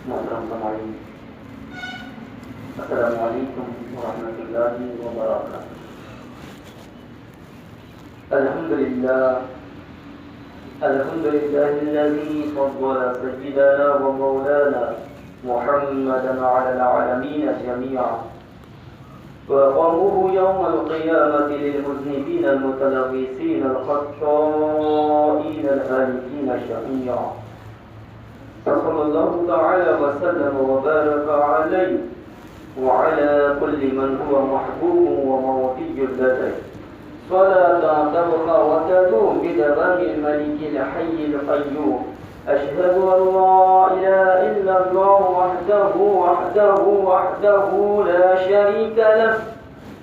محترم سامعین، السلام علیکم ورحمۃ اللہ وبرکاتہ۔ الحمد لله الذي فضل سيدنا ومولانا محمدا على العالمين جميعا، وأقامه يوم القيامة للمذنبين المتلوثين الخطائين الهالكين شقيا، فصلى الله تعالى وسلم وبارك عليه وعلى كل من هو محبوب وموفي لديه، صلاة تبقى وتدوم بدوام الملك الحي القيوم. أشهد أن لا إله إلا الله وحده لا شريك له،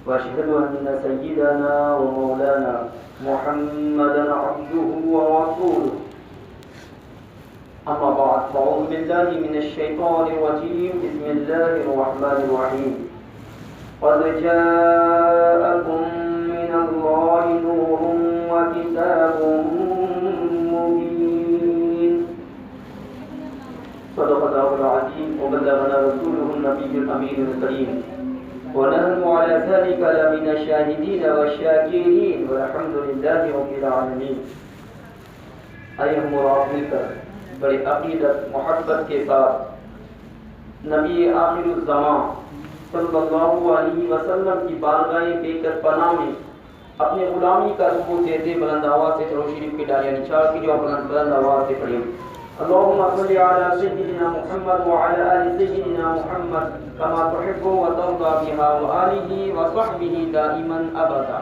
وأشهد أن سيدنا ومولانا محمدا عبده ورسوله. أما بعد، فأعوذ بالله من الشيطان الرجيم. بسم الله الرحمن الرحيم. قد جاءكم من الله نور وكتاب مبين. صدق الله العظيم وبلغنا رسوله النبي الأمين الكريم، ونحن على ذلك لمن الشاهدين والشاكرين، والحمد لله رب العالمين. آئے ہم اور آپ مل کر بڑی عقیدت محبت کے ساتھ نبی آخر الزمان صلی اللہ علیہ وسلم کی بارگاہ بےکر پناہ میں اپنے غلامی کا ثبوت دیتے بلند آواز سے درود شریف کی ڈالیاں نچھاڑ کی جو بلند آواز سے پڑھیں. اللهم صل على سيدنا محمد وعلى آل سيدنا محمد كما تحب وترضى بها وآله وصحبه دائما أبدا.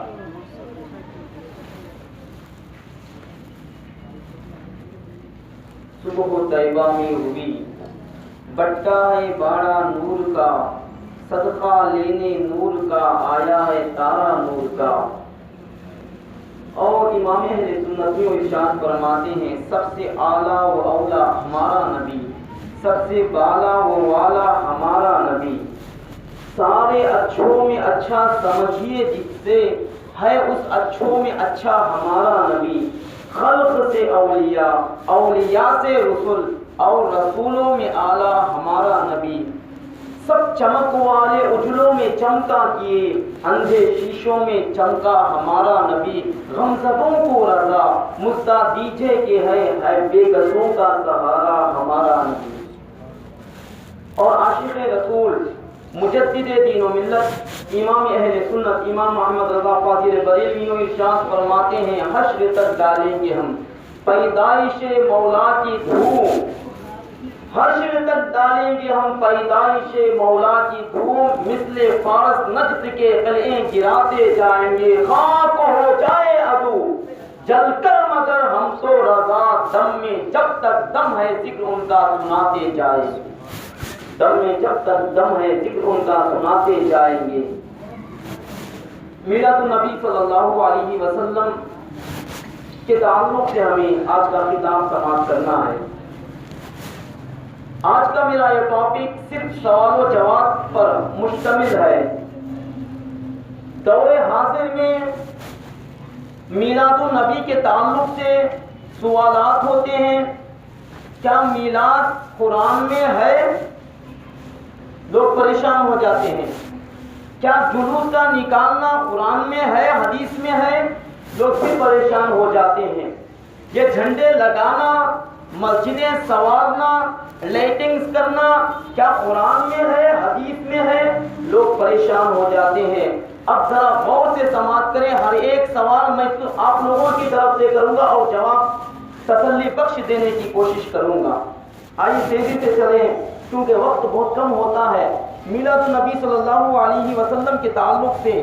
صبح طیبہ میں ہوئی بٹا ہے باڑا نور کا، صدقہ لینے نور کا آیا ہے تارا نور کا. اور امام اہل سنت و ارشاد فرماتے ہیں سب سے اعلیٰ و اولا ہمارا نبی، سب سے بالا و والا ہمارا نبی. سارے اچھوں میں اچھا سمجھیے جس سے ہے اس اچھوں میں اچھا ہمارا نبی. خلق سے اولیاء، اولیاء سے رسول، اور رسولوں میں اعلیٰ ہمارا نبی. سب چمک والے اجلوں میں چمکا کیے، اندھے شیشوں میں چمکا ہمارا نبی. غمزدوں کو رضا مزدہ دیجے کہ ہے بے کسوں کا سہارا ہمارا نبی. اور عاشق رسول، مجدد دین و ملت، امام اہل سنت امام محمد رضا قادر بریلوی ارشاد فرماتے ہیں حشر تک ڈالیں گے ہم پیدائش مولا کی دھوم، حشر تک ڈالیں گے ہم پیدائش مولا کی دھوم. مثل فارس نجد کے قلعے گراتے جائیں گے، خاک ہو جائے عدو جل کر مگر ہم تو رضا. دم میں جب تک دم ہے ذکر ان کا سناتے جائیں گے، دم میں جب تک دم ہے ذکر ان کا سناتے جائیں گے. میلاد النبی صلی اللہ علیہ وسلم کے تعلق سے ہمیں آج کا خطاب سماعت کرنا ہے. آج کا میرا یہ ٹاپک صرف سوال و جواب پر مشتمل ہے. دور حاضر میں میلاد النبی کے تعلق سے سوالات ہوتے ہیں. کیا میلاد قرآن میں ہے؟ لوگ پریشان ہو جاتے ہیں. کیا جلوس کا نکالنا قرآن میں ہے، حدیث میں ہے؟ لوگ پھر پریشان ہو جاتے ہیں. یہ جھنڈے لگانا، مسجدیں سنوارنا، لائٹنگز کرنا کیا قرآن میں ہے، حدیث میں ہے؟ لوگ پریشان ہو جاتے ہیں. اب ذرا غور سے سماعت کریں. ہر ایک سوال میں آپ لوگوں کی طرف سے کروں گا اور جواب تسلی بخش دینے کی کوشش کروں گا. آئیے تیزی سے چلیں کیونکہ وقت بہت کم ہوتا ہے. میلاد النبی صلی اللہ علیہ وسلم کے تعلق سے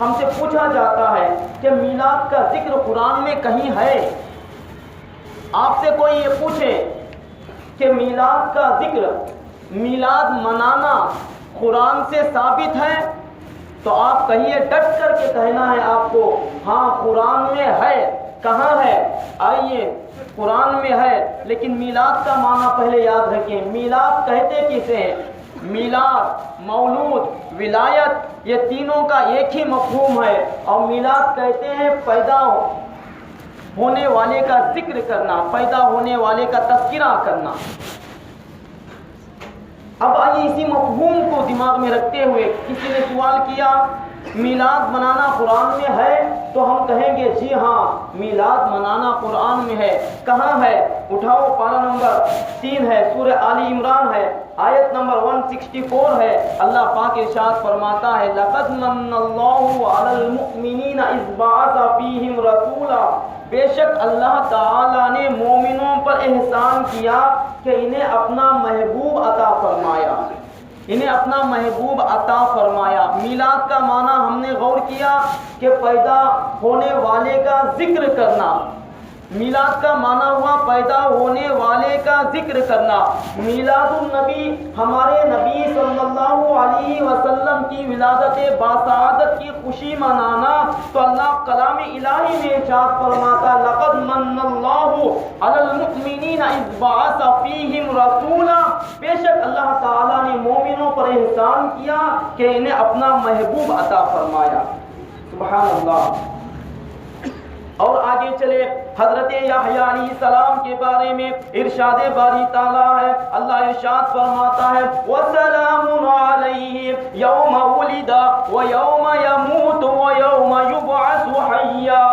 ہم سے پوچھا جاتا ہے کہ میلاد کا ذکر قرآن میں کہیں ہے؟ آپ سے کوئی یہ پوچھے کہ میلاد کا ذکر، میلاد منانا قرآن سے ثابت ہے تو آپ کہیے، ڈٹ کر کے کہنا ہے آپ کو ہاں قرآن میں ہے. کہاں ہے؟ آئیے قرآن میں ہے، لیکن میلاد کا معنی پہلے یاد رکھیں. میلاد کہتے کسے ہیں؟ میلاد، مولود، ولایت، یہ تینوں کا ایک ہی مفہوم ہے. اور میلاد کہتے ہیں پیدا ہونے والے کا ذکر کرنا، پیدا ہونے والے کا تذکرہ کرنا. اب آئیے اسی مفہوم کو دماغ میں رکھتے ہوئے، کسی نے سوال کیا میلاد منانا قرآن میں ہے؟ تو ہم کہیں گے جی ہاں میلاد منانا قرآن میں ہے۔ کہاں ہے؟ اٹھاؤ، پارہ نمبر 3 ہے، سورہ آل عمران ہے، آیت نمبر 164 ہے۔ اللہ پاک ارشاد فرماتا ہے لَقَدْ مَنَّ اللَّهُ عَلَى الْمُؤْمِنِينَ إِذْ بَعَثَ فِيهِمْ رَسُولًا، بے شک اللہ تعالیٰ نے مومنوں پر احسان کیا کہ انہیں اپنا محبوب عطا فرمایا، انہیں اپنا محبوب عطا فرمایا۔ میلاد کا معنی ہم نے غور کیا کہ پیدا ہونے والے کا ذکر کرنا، میلاد کا معنی ہوا پیدا ہونے والے کا ذکر کرنا۔ میلاد النبی ہمارے نبی صلی اللہ علیہ وسلم کی ولادت باسعادت کی خوشی منانا۔ تو اللہ کلام الہی میں ارشاد فرماتا لقد من اللہ علی المؤمنین اذ بعث فیہم رسولا، بے شک اللہ تعالیٰ نے مومنوں پر احسان کیا کہ انہیں اپنا محبوب عطا فرمایا۔ سبحان اللہ۔ اور آگے چلے، حضرت یحییٰ علیہ السلام کے بارے میں ارشاد باری تعالیٰ ہے، اللہ ارشاد فرماتا ہے وَسَلَامٌ عَلَيْهِ يَوْمَ وُلِدَ وَيَوْمَ يَمُوتُ وَيَوْمَ يُبْعَثُ حَيًّا،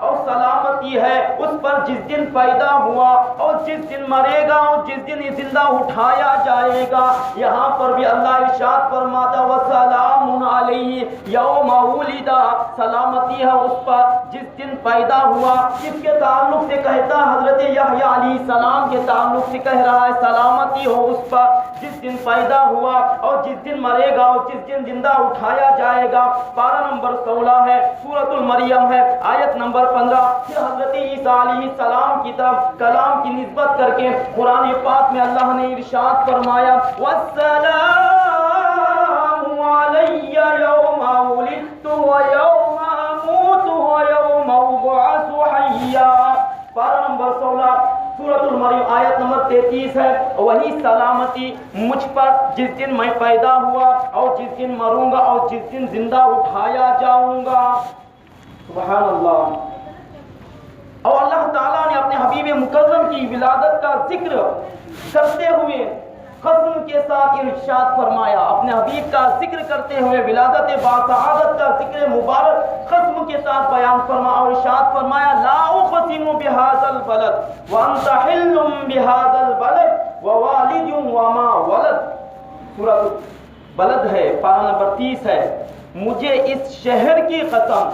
اور سلامتی ہے اس پر جس دن پیدا ہوا اور جس دن مرے گا اور جس دن زندہ اٹھایا جائے گا۔ یہاں پر بھی اللہ ارشاد فرماتا وَسَلَامٌ عَلَيْهِ يَوْمَ وُلِدَ، سلامتی ہے اس پر جس دن پیدا ہوا۔ کس کے تعلق سے کہتا؟ حضرت یحییٰ علیہ السلام کے تعلق سے کہہ رہا ہے سلامتی ہو اس پر جس دن پیدا ہوا اور جس دن مرے گا اور جس دن زندہ اٹھایا جائے گا۔ پارہ نمبر 16 ہے، سورۃ المریم ہے، آیت نمبر 15۔ پھر حضرت عیسیٰ علیہ السلام کی طرف کلام کی نسبت کر کے قرآن پاک میں اللہ نے ارشاد فرمایا وَالسَّلَامُ عَلَيَّ يَوْمَ وُلِدتُّ وَيَوْمَ أَمُوتُ وَيَوْمَ أُبْعَثُ حَيًّا۔ پارہ نمبر 16 سورۃ المریم آیت نمبر 33 ہے، وہی سلامتی مجھ پر جس دن میں پیدا ہوا اور جس دن مروں گا اور جس دن زندہ اٹھایا جاؤں گا۔ سبحان اللہ۔ اور اللہ تعالیٰ نے اپنے حبیب مکرم کی ولادت کا ذکر کرتے ہوئے قسم کے ساتھ ارشاد فرمایا، اپنے حبیب کا ذکر کرتے ہوئے ولادت باسعادت کا ذکر مبارک قسم کے ساتھ بیان فرمایا اور ارشاد فرمایا لا اقسم بهذا البلد وانت حل بهذا البلد ووالد وما ولد۔ سورۃ بلد ہے، پارہ نمبر 30 ہے، مجھے اس شہر کی قسم۔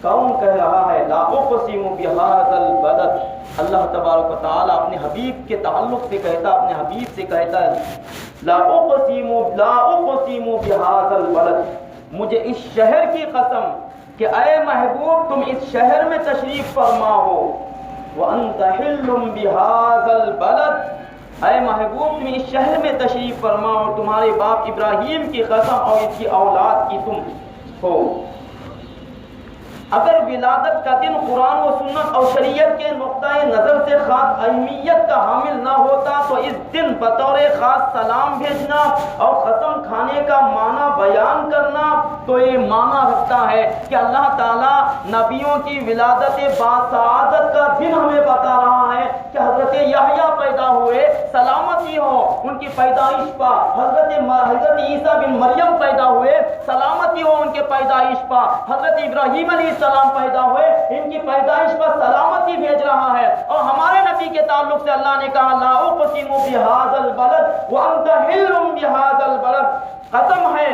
کون کہہ رہا ہے؟ لا اقسم بهذا البلد، اللہ تبارک و تعالیٰ اپنے حبیب کے تعلق سے کہتا، اپنے حبیب سے کہتا ہے لا اقسم بهذا البلد، مجھے اس شہر کی قسم کہ اے محبوب تم اس شہر میں تشریف فرما ہو۔ وانت حل بهذا البلد، اے محبوب تم اس شہر میں تشریف فرما ہو، تمہارے باپ ابراہیم کی قسم اور اس کی اولاد کی تم ہو۔ اگر ولادت کا دن قرآن و سنت اور شریعت کے نقطۂ نظر سے خاص اہمیت کا حامل نہ ہوتا تو اس دن بطور خاص سلام بھیجنا اور قسم کھانے کا معنی بیان کرنا تو یہ معنی رکھتا ہے کہ اللہ تعالیٰ نبیوں کی ولادت باسعادت کا دن ہمیں بتا رہا ہے کہ حضرت یحییٰ پیدا ہوئے، سلامتی ہو ان کی پیدائش پر۔ حضرت عیسیٰ بن مریم پیدا ہوئے، سلامتی ہو ان کے پیدائش پر۔ حضرت ابراہیم علیہ السلام پیدا ہوئے، ان کی پیدائش پر سلامتی بھیج رہا ہے۔ اور ہمارے نبی کے تعلق سے اللہ نے کہا لا اقسم بهذا البلد وانت حل بهذا البلد، قسم ہے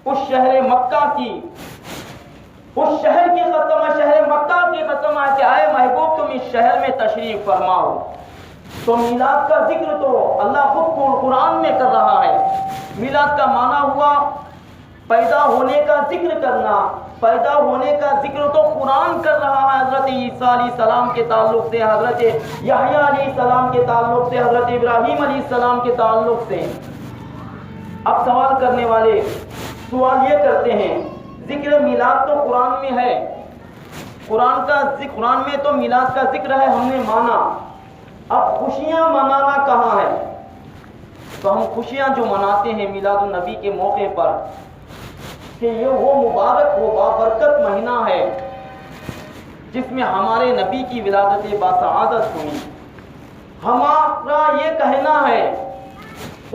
اس شہر مکہ کی، اس شہر کی قسم ہے، شہر مکہ کی قسم ہے کہ اے محبوب تم اس شہر میں تشریف فرماؤ۔ تو میلاد کا ذکر تو اللہ خود قرآن میں کر رہا ہے۔ میلاد کا معنی ہوا پیدا ہونے کا ذکر کرنا، پیدا ہونے کا ذکر تو قرآن کر رہا ہے حضرت عیسیٰ علیہ السلام کے تعلق سے، حضرت یحییٰ علیہ السلام کے تعلق سے، حضرت ابراہیم علیہ السلام کے تعلق سے۔ اب سوال کرنے والے سوال یہ کرتے ہیں ذکر میلاد تو قرآن میں ہے، قرآن میں تو میلاد کا ذکر ہے، ہم نے مانا، اب خوشیاں منانا کہاں ہے؟ تو ہم خوشیاں جو مناتے ہیں میلاد النبی کے موقع پر کہ یہ وہ مبارک وہ بابرکت مہینہ ہے جس میں ہمارے نبی کی ولادت باسعادت ہوئی۔ ہمارا یہ کہنا ہے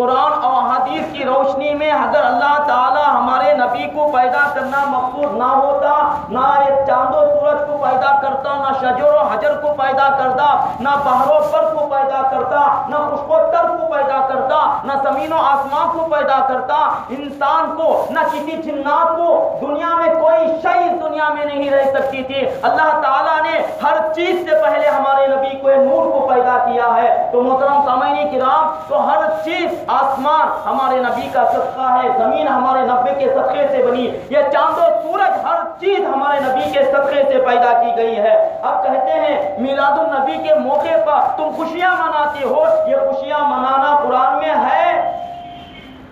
قرآن اور حدیث کی روشنی میں اگر اللہ تعالی ہمارے نبی کو پیدا کرنا مقصود نہ ہوتا، نہ یہ چاند و سورج کو پیدا کرتا، نہ شجر و حجر کو پیدا کرتا، نہ بحر و بر کو پیدا کرتا، نہ خشک و تر کو پیدا کرتا، نہ زمین و آسمان کو پیدا کرتا، انسان کو، نہ کسی جنات کو، دنیا میں کوئی شے دنیا میں نہیں رہ سکتی تھی۔ اللہ تعالیٰ نے ہر چیز سے پہلے ہمارے نبی کو نور کو پیدا کیا ہے۔ تو محترم سامعین کرام، تو ہر چیز، آسمان ہمارے نبی کا صدقہ ہے، زمین ہمارے نبی کے صدقے سے بنی، یہ چاند و سورج ہر چیز ہمارے نبی کے صدقے سے پیدا کی گئی ہے۔ اب کہتے ہیں میلاد النبی کے موقع پر تم خوشیاں مناتے ہو، یہ خوشیاں منانا قرآن میں ہے؟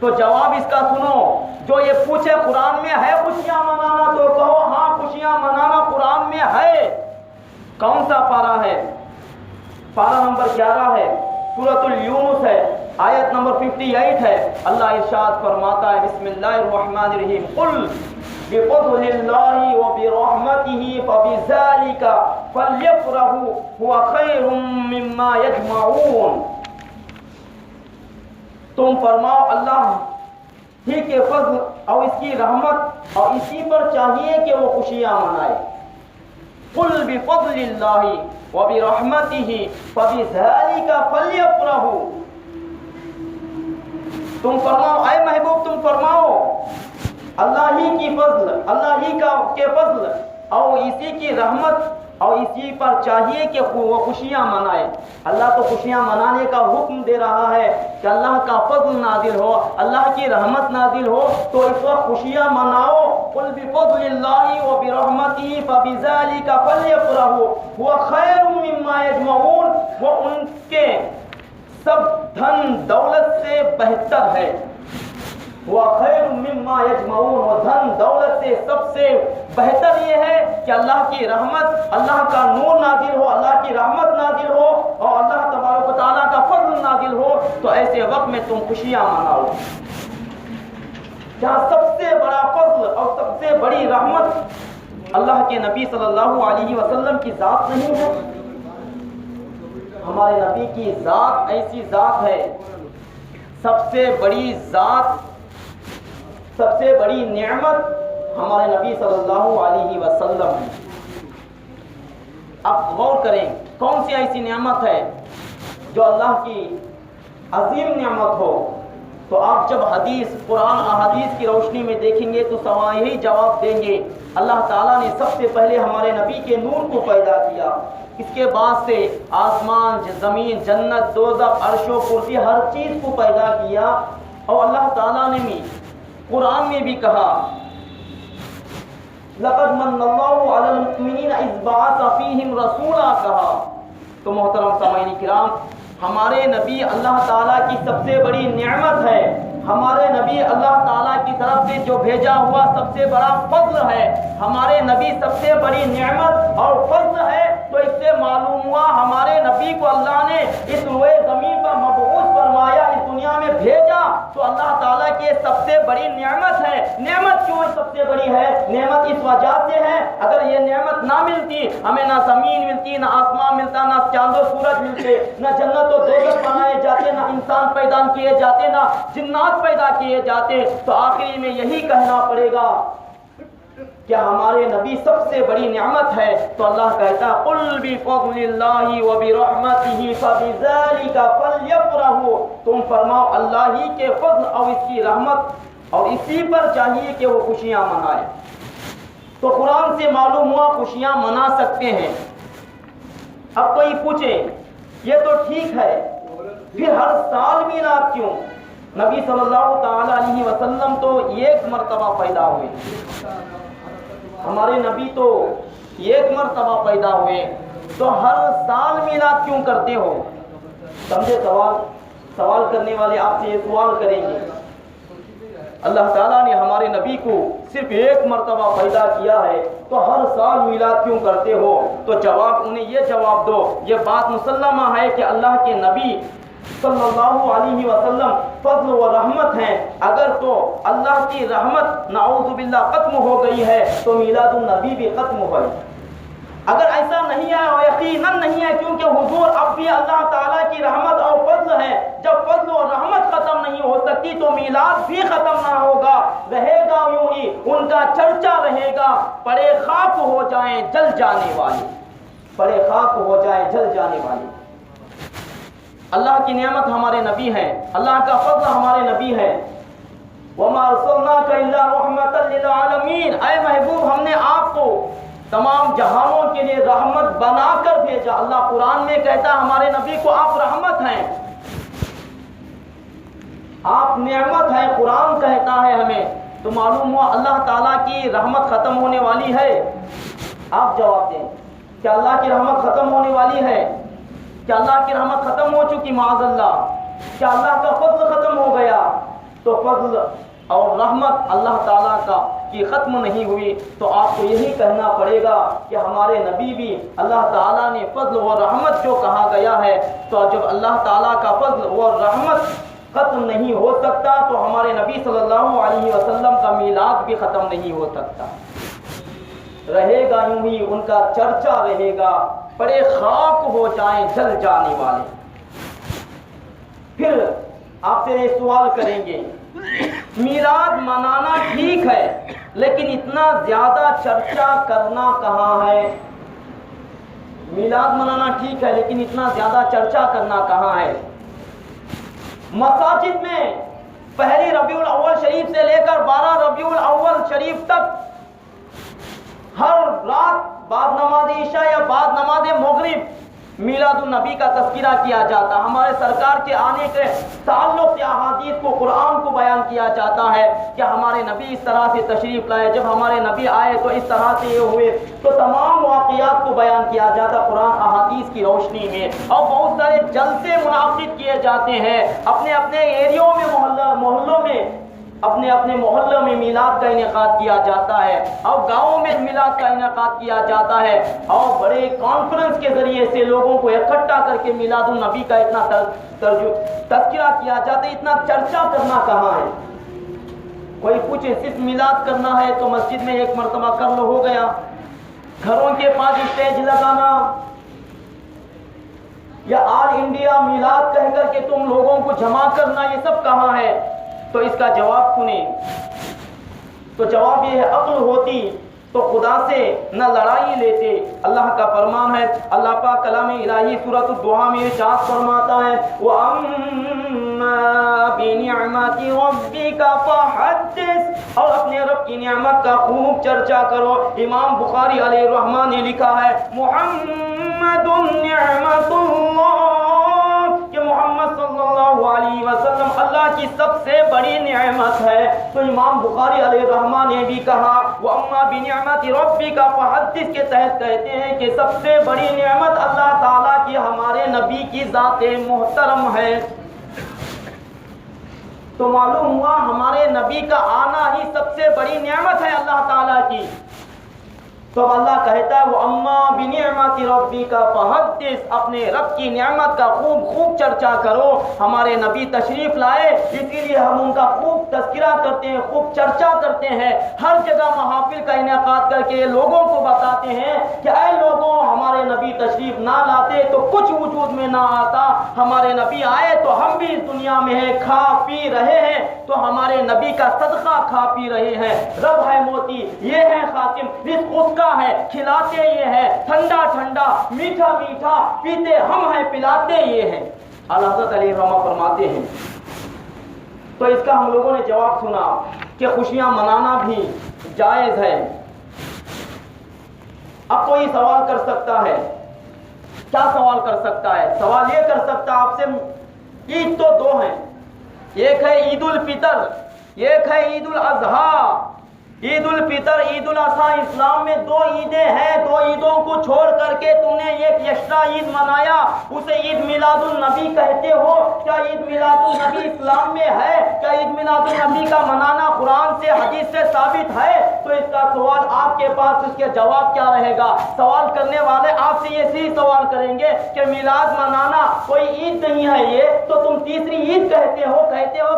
تو جواب اس کا سنو، جو یہ پوچھے قرآن میں ہے خوشیاں منانا، تو کہو ہاں خوشیاں منانا قرآن میں ہے۔ کون سا پارہ ہے؟ پارہ نمبر 11 ہے، سورۃ الیونس ہے، آیت نمبر 58 ہے۔ اللہ ارشاد فرماتا ہے، بسم اللہ الرحمن الرحیم، قل بفضل اللہ وبرحمتہ فبذلک فلیفرحوا هو خیر مما یجمعون۔ تم فرماؤ اللہ ہی کے فضل اور اس کی رحمت اور اسی پر چاہیے کہ وہ خوشیاں منائے۔ قل بفضل اللہ وبرحمتہ فبذلک فلیفرحوا۔ تم فرماؤ اے محبوب، تم فرماؤ اللہ ہی کی فضل، اللہ ہی کے فضل اور اسی کی رحمت اور اسی پر چاہیے کہ وہ خوشیاں منائے۔ اللہ تو خوشیاں منانے کا حکم دے رہا ہے کہ اللہ کا فضل نازل ہو، اللہ کی رحمت نازل ہو، تو اس وقت خوشیاں مناؤ۔ قل بفضل اللہ وبرحمتہ فبذلک فلیفرحوا هو خیر مما یجمعون۔ وہ ان کے سب دھن دولت سے بہتر ہے۔ وہ خیر مما یجمعون، وہ دھن دولت سے سب سے بہتر یہ ہے کہ اللہ کی رحمت، اللہ کا نور نازل ہو، اللہ کی رحمت نازل ہو اور اللہ تبارک و تعالیٰ کا فضل نازل ہو۔ تو ایسے وقت میں تم خوشیاں مناؤ۔ جہاں سب سے بڑا فضل اور سب سے بڑی رحمت اللہ کے نبی صلی اللہ علیہ وسلم کی ذات نہیں ہے؟ ہمارے نبی کی ذات ایسی ذات ہے، سب سے بڑی ذات، سب سے بڑی نعمت ہمارے نبی صلی اللہ علیہ وسلم ہے۔ اب غور کریں کون سی ایسی نعمت ہے جو اللہ کی عظیم نعمت ہو؟ تو آپ جب حدیث، قرآن احادیث کی روشنی میں دیکھیں گے تو سوا یہی جواب دیں گے، اللہ تعالیٰ نے سب سے پہلے ہمارے نبی کے نور کو پیدا کیا، اس کے بعد سے آسمان، زمین، جنت، دوزخ، عرش و کرسی، ہر چیز کو پیدا کیا۔ اور اللہ تعالیٰ نے بھی قرآن میں بھی کہا، لقد من اللہ علی المؤمنین اذ بعث فیہم رسولا کہا۔ تو محترم سامعین کرام، ہمارے نبی اللہ تعالیٰ کی سب سے بڑی نعمت ہے، ہمارے نبی اللہ تعالیٰ کی طرف سے جو بھیجا ہوا سب سے بڑا فضل ہے، ہمارے نبی سب سے بڑی نعمت اور فضل ہے۔ تو اس سے معلوم ہوا ہمارے نبی کو اللہ نے اس روئے زمین پر مبعوث فرمایا، اس دنیا میں بھیجا، تو اللہ تعالیٰ کی سب سے بڑی نعمت ہے۔ نعمت کیوں سب سے بڑی ہے؟ نعمت اس وجہ سے ہے، اگر یہ نعمت نہ ملتی، ہمیں نہ زمین ملتی، نہ آسمان ملتا، نہ چاند و سورج ملتے، نہ جنت و دوزخ بنائے جاتے، نہ انسان پیدا کیے جاتے، نہ جنات پیدا کیے جاتے، تو آخری میں یہی کہنا پڑے گا کہ ہمارے نبی سب سے بڑی نعمت ہے۔ تو اللہ کہتا ہے، قل بفضل اللہ وبرحمتہ فبذلک فلیفرحوا۔ تم فرماؤ اللہ ہی کے فضل اور اس کی رحمت اور اسی پر چاہیے کہ وہ خوشیاں منائے۔ تو قرآن سے معلوم ہوا خوشیاں منا سکتے ہیں۔ اب کوئی پوچھے یہ تو ٹھیک ہے، پھر ہر سال میلاد کیوں؟ نبی صلی اللہ تعالی علیہ وسلم تو ایک مرتبہ پیدا ہوئے، ہمارے نبی تو ایک مرتبہ پیدا ہوئے، تو ہر سال میلاد کیوں کرتے ہو؟ سمجھے سوال کرنے والے آپ سے یہ سوال کریں گے، اللہ تعالیٰ نے ہمارے نبی کو صرف ایک مرتبہ پیدا کیا ہے تو ہر سال میلاد کیوں کرتے ہو؟ تو جواب انہیں یہ جواب دو، یہ بات مسلمہ ہے کہ اللہ کے نبی صلی اللہ علیہ وسلم فضل و رحمت ہیں۔ اگر تو اللہ کی رحمت نعوذ باللہ ختم ہو گئی ہے تو میلاد النبی بھی ختم ہو گئی۔ اگر ایسا نہیں ہے اور یقیناً نہیں ہے، کیونکہ حضور اب بھی اللہ تعالیٰ کی رحمت اور فضل ہے، جب فضل و رحمت ختم نہیں کرتی تو میلاد بھی ختم نہ ہوگا، رہے گا یوں ہی، ان کا چرچا رہے گا، پڑے خاک ہو جائیں جل جانے والے، پڑے خاک ہو جائیں جل جانے والے۔ اللہ کی نعمت ہمارے نبی ہیں، اللہ کا فضل ہمارے نبی ہے۔ وَمَا أَرْسَلْنَاكَ إِلَّا رَحْمَةً لِّلْعَالَمِينَ، اے محبوب ہم نے آپ کو تمام جہانوں کے لیے رحمت بنا کر بھیجا۔ اللہ قرآن میں کہتا ہے ہمارے نبی کو آپ رحمت ہیں، آپ نعمت ہیں، قرآن کہتا ہے ہمیں، تو معلوم ہوا اللہ تعالیٰ کی رحمت ختم ہونے والی ہے؟ آپ جواب دیں، کیا اللہ کی رحمت ختم ہونے والی ہے؟ کیا اللہ کی رحمت ختم ہو چکی؟ معاذ اللہ۔ کیا اللہ کا فضل ختم ہو گیا؟ تو فضل اور رحمت اللہ تعالیٰ کا کی ختم نہیں ہوئی، تو آپ کو یہی کہنا پڑے گا کہ ہمارے نبی بھی اللہ تعالیٰ نے فضل و رحمت جو کہا گیا ہے، تو جب اللہ تعالیٰ کا فضل و رحمت ختم نہیں ہو سکتا تو ہمارے نبی صلی اللہ علیہ وسلم کا میلاد بھی ختم نہیں ہو سکتا، رہے گا یوں ہی، ان کا چرچا رہے گا، پڑے خاک ہو جائیں جل جانے والے۔ پھر آپ سے یہ سوال کریں گے، میلاد منانا ٹھیک ہے لیکن اتنا زیادہ چرچا کرنا کہاں ہے؟ میلاد منانا ٹھیک ہے لیکن اتنا زیادہ چرچا کرنا کہاں ہے؟ مساجد میں پہلی ربیع الاول شریف سے لے کر 12 ربیع الاول شریف تک ہر رات بعد نماز عشاء یا بعد نماز مغرب میلاد النبی کا تذکرہ کیا جاتا، ہمارے سرکار کے آنے کے تعلق سے احادیث کو، قرآن کو بیان کیا جاتا ہے کہ ہمارے نبی اس طرح سے تشریف لائے، جب ہمارے نبی آئے تو اس طرح سے یہ ہوئے، تو تمام واقعات کو بیان کیا جاتا قرآن احادیث کی روشنی میں۔ اور بہت سارے جلسے منعقد کیے جاتے ہیں اپنے اپنے ایریوں میں، محلوں میں، اپنے اپنے محلوں میں میلاد کا انعقاد کیا جاتا ہے، اور گاؤں میں میلاد کا انعقاد کیا جاتا ہے، اور بڑے کانفرنس کے ذریعے سے لوگوں کو اکٹھا کر کے میلاد النبی کا اتنا تذکرہ کیا جاتا ہے۔ اتنا چرچا کرنا کہاں ہے؟ کوئی پوچھے صرف میلاد کرنا ہے تو مسجد میں ایک مرتبہ کر لو، ہو گیا۔ گھروں کے پاس اسٹیج لگانا یا آل انڈیا میلاد کہہ کر کے تم لوگوں کو جمع کرنا، یہ سب کہاں ہے؟ تو اس کا جواب سنیں، تو جواب یہ ہے، عقل ہوتی تو خدا سے نہ لڑائی لیتے۔ اللہ کا فرمان ہے، اللہ پاک کلام الہی سورۃ الضحیٰ میں ارشاد فرماتا ہے، وَأَمَّا بِنِعْمَةِ رَبِّكَ فَحَدِّثْ، اور اپنے رب کی نعمت کا خوب چرچا کرو۔ امام بخاری علیہ الرحمہ نے لکھا ہے، محمد نعمت اللہ، کہ محمد صلی اللہ علیہ وسلم اللہ کی سب سے بڑی نعمت ہے۔ تو امام بخاری علیہ الرحمہ نے بھی کہا، وَأَمَّا بِنِعْمَةِ رَبِّكَ فَحَدِّثْ کے تحت کہتے ہیں کہ سب سے بڑی نعمت اللہ تعالیٰ کی ہمارے نبی کی ذات محترم ہے۔ تو معلوم ہوا ہمارے نبی کا آنا ہی سب سے بڑی نعمت ہے اللہ تعالیٰ کی۔ تو اللہ کہتا ہے، وَأَمَّا بِنِعْمَةِ رَبِّكَ فَحَدِّثْ، اپنے رب کی نعمت کا خوب چرچا کرو۔ ہمارے نبی تشریف لائے، اسی لیے ہم ان کا خوب تذکرہ کرتے ہیں، خوب چرچا کرتے ہیں، ہر جگہ محافل کا انعقاد کر کے لوگوں کو بتاتے ہیں کہ اے لوگوں، ہمارے نبی تشریف نہ لاتے تو کچھ وجود میں نہ آتا، ہمارے نبی آئے تو ہم بھی اس دنیا میں ہیں، کھا پی رہے ہیں، تو ہمارے نبی کا صدقہ کھا پی رہے ہیں۔ رب ہے موتی، یہ ہے خاتم، رزق اس کا ہے، کھلاتے یہ ہے، ٹھنڈا ٹھنڈا، میٹھا میٹھا، پیتے ہم ہیں، پلاتے یہ ہیں۔ اعلیٰ حضرت علیہ الرحمہ فرماتے ہیں، تو اس کا ہم لوگوں نے جواب سنا کہ خوشیاں منانا بھی جائز ہے۔ اب کوئی سوال کر سکتا ہے، کیا سوال کر سکتا ہے؟ سوال یہ کر سکتا ہے آپ سے، عید تو دو ہیں، ایک ہے عید الفطر، ایک ہے عید الاضحیٰ۔ عید الفطر، عید الاضحیٰ، اسلام میں دو عیدیں ہیں، دو عیدوں کو چھوڑ کر کے تم نے ایک یکشا عید منایا، اسے عید میلاد النبی کہتے ہو۔ کیا عید میلاد النبی اسلام میں ہے؟ کیا عید میلاد النبی کا منانا قرآن سے، حدیث سے ثابت ہے؟ تو اس کا سوال آپ کے پاس، اس کے جواب کیا رہے گا؟ سوال کرنے والے آپ سے یہ سوال کریں گے کہ میلاد منانا کوئی عید نہیں ہے یہ تو تم تیسری عید کہتے ہو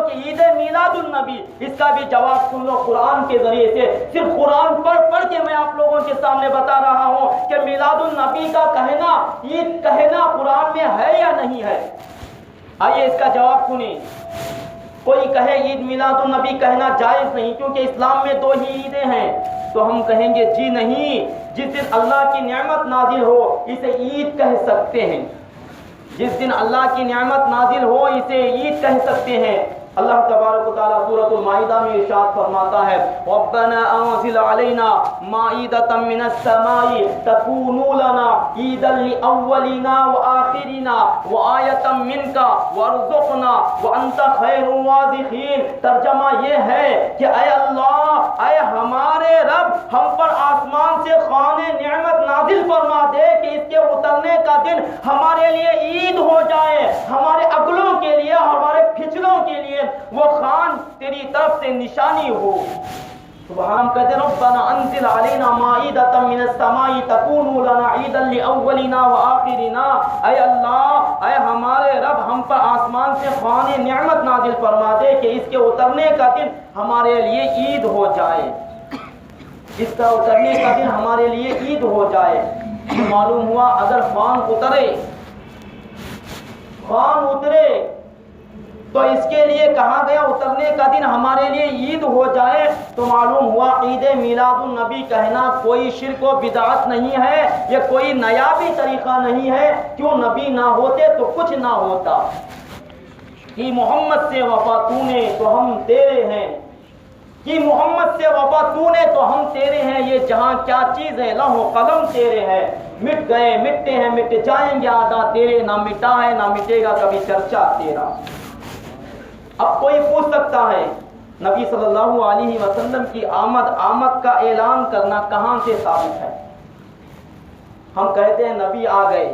کہ عید میلاد النبی۔ اس کا بھی جواب سن لو قرآن کے ذریعے سے، صرف قرآن پڑھ کے میں آپ لوگوں کے سامنے بتا رہا ہوں کہ میلاد النبی کا کہنا، عید کہنا قرآن میں ہے یا نہیں ہے؟ آئیے اس کا جواب سنیں۔ کوئی کہے عید میلاد النبی کہنا جائز نہیں کیونکہ اسلام میں 2 ہی عیدیں ہیں، تو ہم کہیں گے جی نہیں، جس دن اللہ کی نعمت نازل ہو اسے عید کہہ سکتے ہیں، جس دن اللہ کی نعمت نازل ہو اسے عید کہہ سکتے ہیں۔ اللہ تبارک و تعالیٰ سورۃ المائدہ میں ارشاد فرماتا ہے ربنا انزل علینا مائدۃ من السماء تکون لنا عیدا لاولنا وآخرنا وآیۃ منک وارزقنا وانت خیر الرازقین۔ ترجمہ یہ ہے کہ اے اللہ، اے ہمارے رب، ہم پر آسمان سے خوان نعمت نازل فرما دے کہ اس کے اترنے کا دن ہمارے لیے عید ہو جائے، ہمارے اگلوں کے لیے، ہمارے پچھلوں کے لیے وہ خوان تیری طرف سے نشانی ہو۔ سبحان کہتے ربنا انزل علینا مائدۃ من السماء تکون لنا عیدا لاولنا وآخرنا۔ اے اللہ، اے ہمارے رب، ہم پر آسمان سے خوان نعمت نازل فرما دے کہ اس کے اترنے کا دن ہمارے لیے عید ہو جائے، اس کا اترنے کا دن ہمارے لیے عید ہو جائے۔ معلوم ہوا اگر خوان اترے تو اس کے لیے کہا گیا اترنے کا دن ہمارے لیے عید ہو جائے، تو معلوم ہوا عید میلاد النبی کہنا کوئی شرک و بدعت نہیں ہے، یہ کوئی نیا بھی طریقہ نہیں ہے۔ کیوں نبی نہ ہوتے تو کچھ نہ ہوتا، کہ محمد سے وفا تو نے تو ہم تیرے ہیں، کہ محمد سے وفا تو نے تو ہم تیرے ہیں، یہ جہاں کیا چیز ہے، لوح و قلم تیرے ہے، مٹ گئے مٹتے ہیں مٹ جائیں گے آدھا تیرے، نہ مٹا ہے نہ مٹے گا کبھی چرچا تیرا۔ اب کوئی پوچھ سکتا ہے نبی صلی اللہ علیہ وسلم کی آمد کا اعلان کرنا کہاں سے ثابت ہے؟ ہم کہتے ہیں نبی آ گئے،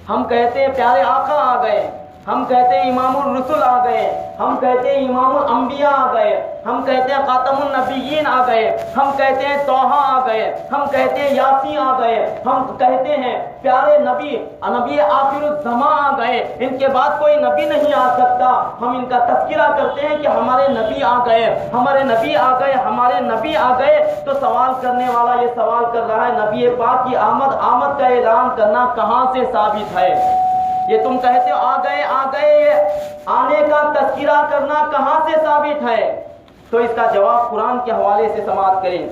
ہم کہتے ہیں پیارے آقا آ گئے، ہم کہتے ہیں امام الرسل آ گئے، ہم کہتے ہیں امام الانبیاء آ گئے، ہم کہتے ہیں خاتم النبیین آ گئے، ہم کہتے ہیں طٰہٰ آ گئے، ہم کہتے ہیں یاسین آ گئے، ہم کہتے ہیں پیارے نبی آخر الزمان آ گئے، ان کے بعد کوئی نبی نہیں آ سکتا۔ ہم ان کا تذکرہ کرتے ہیں کہ ہمارے نبی آ گئے، ہمارے نبی آ گئے، ہمارے نبی آ گئے، تو سوال کرنے والا یہ سوال کر رہا ہے نبی پاک کی آمد کا اعلان کرنا کہاں سے ثابت ہے؟ یہ تم کہتے ہو آ گئے، یہ آنے کا تذکرہ کرنا کہاں سے ثابت ہے؟ تو اس کا جواب قرآن کے حوالے سے سماعت کریں۔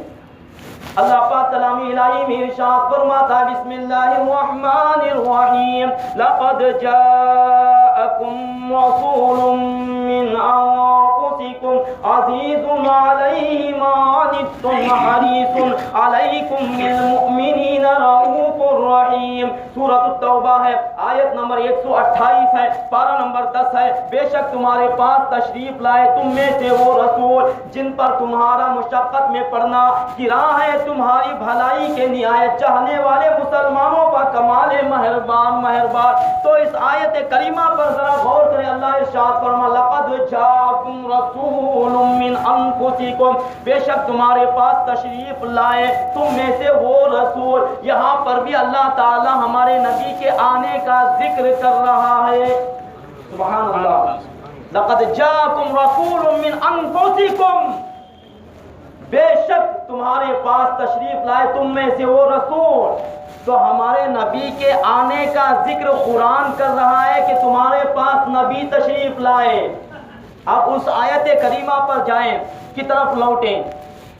اللہ پاک کلام الہی میں ارشاد فرماتا ہے بسم اللہ الرحمن الرحیم لقد جاءکم رسول من انفسکم عزیز علیہ ما عنتم حریص علیکم بالمؤمنین رؤوف الرحیم۔ سورۃ التوبہ ہے، آیت نمبر 128 ہے، پارہ نمبر 10 ہے۔ بے شک تمہارے پاس تشریف لائے تم میں سے وہ رسول جن پر تمہارا مشقت میں پڑنا گراں ہے، تمہاری بھلائی کے نہایت چاہنے والے مسلمانوں پر کمال مہربان۔ تو اس آیت کریمہ پر ذرا غور کریں۔ اللہ ارشاد فرما لقد جاءکم رسول من انفسکم، بے شک تمہارے پاس تشریف لائے تم میں سے وہ رسول۔ یہاں پر بھی اللہ تعالی ہمارے نبی کے آنے کا ذکر کر رہا ہے۔ سبحان اللہ، لقد جاءکم رسول من انفسکم، بے شک تمہارے پاس تشریف لائے تم میں سے وہ رسول۔ تو ہمارے نبی کے آنے کا ذکر قرآن کر رہا ہے کہ تمہارے پاس نبی تشریف لائے۔ اب اس آیت کریمہ پر جائیں، کی طرف لوٹیں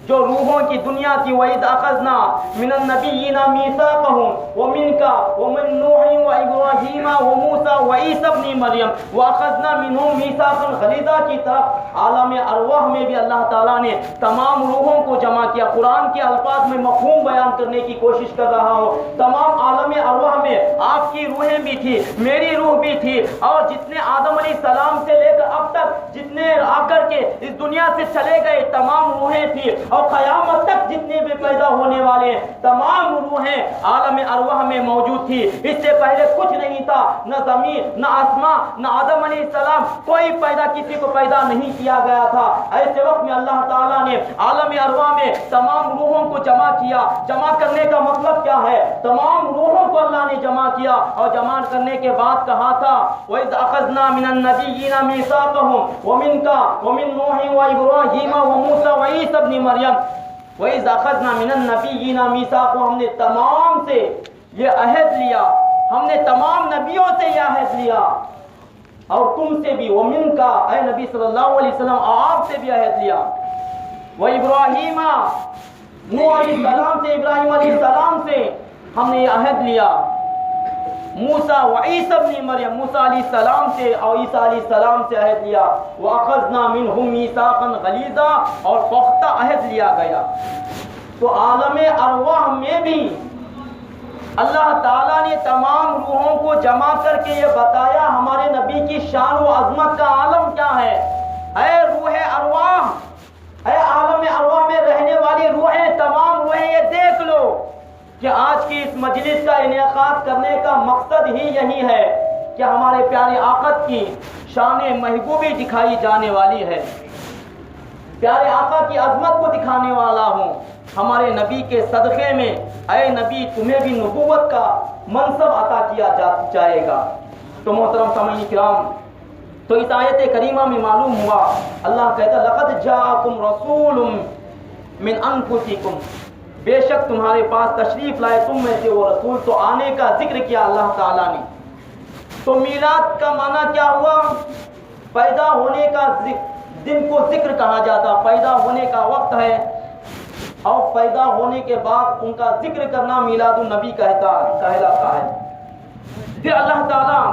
جو روحوں کی دنیا کی وَإِذْ أَخَذْنَا مِنَ النَّبِيِّينَ مِيثَاقَهُمْ وَمِنْكَ وَمِن نُوحٍ وَإِبْرَاهِيمَ وَمُوسَىٰ وَعِيسَىٰ ابْنِ مَرْيَمَ وَأَخَذْنَا مِنْهُمْ مِيثَاقًا غَلِيظًا کی طرف عالم ارواح میں بھی اللہ تعالیٰ نے تمام روحوں کو جمع کیا۔ قرآن کے الفاظ میں مفہوم بیان کرنے کی کوشش کر رہا ہوں۔ تمام عالم ارواح میں آپ کی روحیں بھی تھی، میری روح بھی تھی، اور جتنے آدم علیہ السلام سے لے کر اب تک جتنے آ کر کے اس دنیا سے چلے گئے تمام روحیں تھی، اور قیامت تک جتنے بھی پیدا ہونے والے تمام روحیں عالم ارواح میں موجود تھی۔ اس سے پہلے کچھ نہیں تھا، نہ زمین نہ آسمان نہ آدم علیہ السلام، کوئی کسی کو پیدا نہیں کیا گیا تھا۔ ایسے وقت میں اللہ تعالیٰ نے عالم ارواح میں تمام روحوں کو جمع کیا۔ جمع کرنے کا مطلب کیا ہے؟ تمام روحوں کو اللہ نے جمع کیا، اور جمع کرنے کے بعد کہا تھا وَإِذْ أَخَذْنَا مِنَ النَّبِيِّينَ مِيثَاقَهُمْ وَمِنْكَ وَمِن نُوحٍ وَإِبْرَاهِيمَ وَمُوسَىٰ وَعِيسَىٰ ابْنِ مَرْيَمَ وَإِذْ أَخَذْنَا مِنَ النَّبِيِّينَ مِيثَاقَهُمْ، ہم نے تمام سے یہ عہد لیا، ہم نے تمام نبیوں سے یہ عہد لیا اور تم سے بھی، ومن کا اے نبی صلی اللہ علیہ وسلم آپ سے بھی عہد لیا، وہ ابراہیم نوح علیہ السلام سے، ابراہیم علیہ السلام سے ہم نے یہ عہد لیا، موسیٰ و عیسی ابن مریم، موسیٰ علیہ السلام سے اور عیسیٰ علیہ السلام سے عہد لیا، وَأَخَذْنَا مِنْهُمْ مِيثَاقًا غَلِيظًا اور پختہ عہد لیا گیا۔ تو عالم ارواح میں بھی اللہ تعالیٰ نے تمام روحوں کو جمع کر کے یہ بتایا ہمارے نبی کی شان و عظمت کا عالم کیا ہے۔ اے روح ارواح، اے عالم ارواح میں رہنے والی روحیں، تمام روحیں، یہ دیکھ لو کہ آج کی اس مجلس کا انعقاد کرنے کا مقصد ہی یہی ہے کہ ہمارے پیارے آقا کی شان محبوبی دکھائی جانے والی ہے، پیارے آقا کی عظمت کو دکھانے والا ہوں، ہمارے نبی کے صدقے میں اے نبی تمہیں بھی نبوت کا منصب عطا کیا جائے گا۔ تو محترم سامعین کرام، تو اس آیت کریمہ میں معلوم ہوا اللہ کہتا لقد جاءکم رسول من انفسکم، بے شک تمہارے پاس تشریف لائے تم میں سے وہ رسول۔ تو آنے کا ذکر کیا اللہ تعالیٰ نے۔ تو میلاد کا معنی کیا ہوا؟ پیدا ہونے کا دن کو ذکر کہا جاتا، پیدا ہونے کا وقت ہے اور پیدا ہونے کے بعد ان کا ذکر کرنا میلاد النبی کہلاتا ہے۔ پھر اللہ تعالیٰ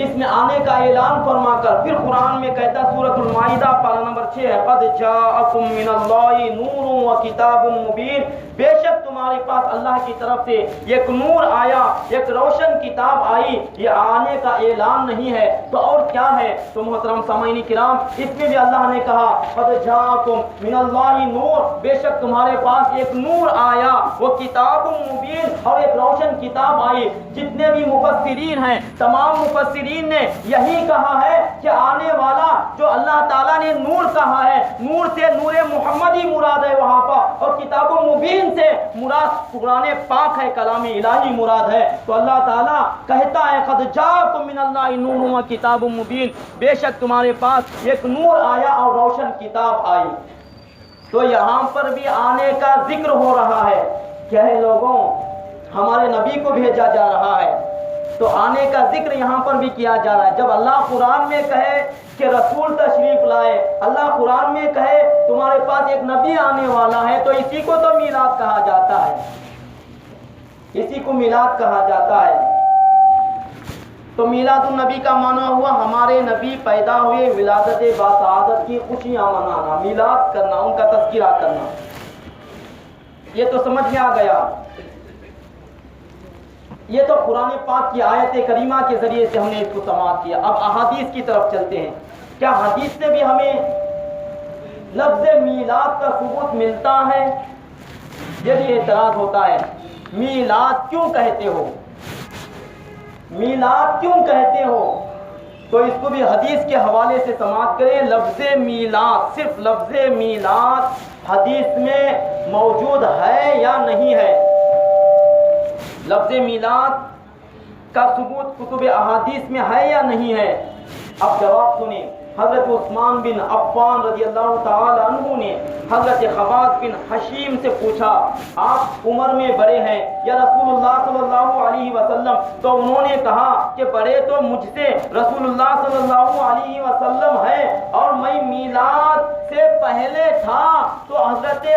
اس میں آنے کا اعلان فرما کر پھر قرآن میں کہتا، سورۃ المائدہ پارہ نمبر 6 ہے، قد جاءکم من اللہ نور و کتاب مبین، بے شک تمہارے پاس اللہ کی طرف سے ایک نور آیا، ایک روشن کتاب آئی۔ یہ آنے کا اعلان نہیں ہے تو اور کیا ہے؟ تو محترم سامعین کرام، اس میں بھی اللہ نے کہا قد جاءکم من اللہ نور، بے شک تمہارے پاس ایک نور آیا، وہ کتاب مبین، اور ایک روشن کتاب آئی۔ جتنے بھی مفسرین ہیں، تمام مفسرین نے یہی کہا ہے کہ آنے والا جو اللہ تعالیٰ نے نور کہا ہے، نور سے نور محمدی مراد ہے وہاں پر، اور کتاب مبین سے مراد قرآن پاک ہے، کلام الہی مراد ہے۔ تو اللہ تعالیٰ کہتا ہے قد جاءکم من اللہ نور و کتاب مبین، بے شک تمہارے پاس ایک نور آیا اور روشن کتاب آئی۔ تو یہاں پر بھی آنے کا ذکر ہو رہا ہے کہ اے لوگوں ہمارے نبی کو بھیجا جا رہا ہے، تو آنے کا ذکر یہاں پر بھی کیا جا رہا ہے۔ جب اللہ قرآن میں کہے کہ رسول تشریف لائے، اللہ قرآن میں کہے تمہارے پاس ایک نبی آنے والا ہے، تو اسی کو تو میلاد کہا جاتا ہے، اسی کو میلاد کہا جاتا ہے۔ تو میلاد النبی کا معنی ہوا ہمارے نبی پیدا ہوئے، ولادت باسعادت کی خوشیاں منانا، میلاد کرنا، ان کا تذکرہ کرنا۔ یہ تو سمجھ میں آ گیا۔ یہ تو قرآن پاک کی آیت کریمہ کے ذریعے سے ہم نے اس کو سماعت کیا۔ اب احادیث کی طرف چلتے ہیں۔ کیا حدیث سے بھی ہمیں لفظ میلاد کا ثبوت ملتا ہے؟ یہ بھی اعتراض ہوتا ہے، میلاد کیوں کہتے ہو، میلاد کیوں کہتے ہو؟ تو اس کو بھی حدیث کے حوالے سے سماعت کریں۔ لفظ میلاد، صرف لفظ میلاد حدیث میں موجود ہے یا نہیں ہے؟ لفظ میلاد کا ثبوت کتب احادیث میں ہے یا نہیں ہے؟ اب جواب سنیں۔ حضرت عثمان بن عفان رضی اللہ تعالی عنہ نے حضرت خباب بن حشیم سے پوچھا، آپ عمر میں بڑے ہیں یا رسول اللہ صلی اللہ علیہ وسلم؟ تو انہوں نے کہا کہ بڑے تو مجھ سے رسول اللہ صلی اللہ علیہ وسلم ہے اور میں میلاد سے پہلے تھا۔ تو حضرت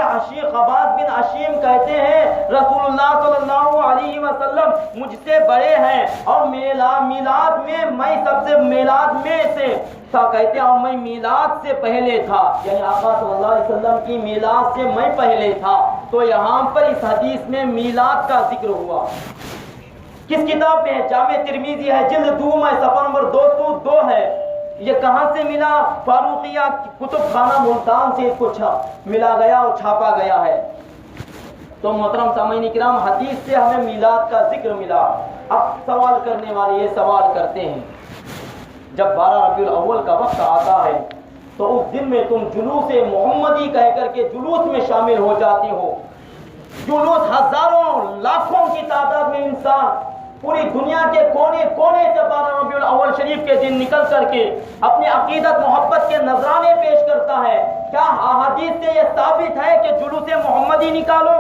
خباب بن حشیم کہتے ہیں رسول اللہ صلی اللہ علیہ وسلم مجھ سے بڑے ہیں اور میلاد میں میں سب سے میلاد میں سے تھا، کہتے ہیں اور میں میلاد سے پہلے تھا، یعنی آقا صلی اللہ علیہ وسلم کی میلاد سے میں پہلے تھا۔ تو یہاں پر اس حدیث میں میلاد کا ذکر ہوا۔ کس کتاب میں ہے؟ جامع ترمذی ہے، جلد 2 میں صفحہ نمبر 202 ہے۔ یہ کہاں سے ملا؟ فاروقیہ کتب خانہ ملتان سے اس کو ملا گیا اور چھاپا گیا ہے۔ تو محترم سامعین کرام، حدیث سے ہمیں میلاد کا ذکر ملا۔ اب سوال کرنے والے یہ سوال کرتے ہیں، جب 12 ربیع الاول کا وقت آتا ہے تو اس دن میں تم جلوس محمدی کہہ کر کے جلوس میں شامل ہو جاتے ہو۔ جلوس ہزاروں لاکھوں کی تعداد میں انسان پوری دنیا کے کونے کونے سے 12 ربیع الاول شریف کے دن نکل کر کے اپنی عقیدت محبت کے نذرانے پیش کرتا ہے۔ کیا حدیث سے یہ ثابت ہے کہ جلوس محمدی نکالو؟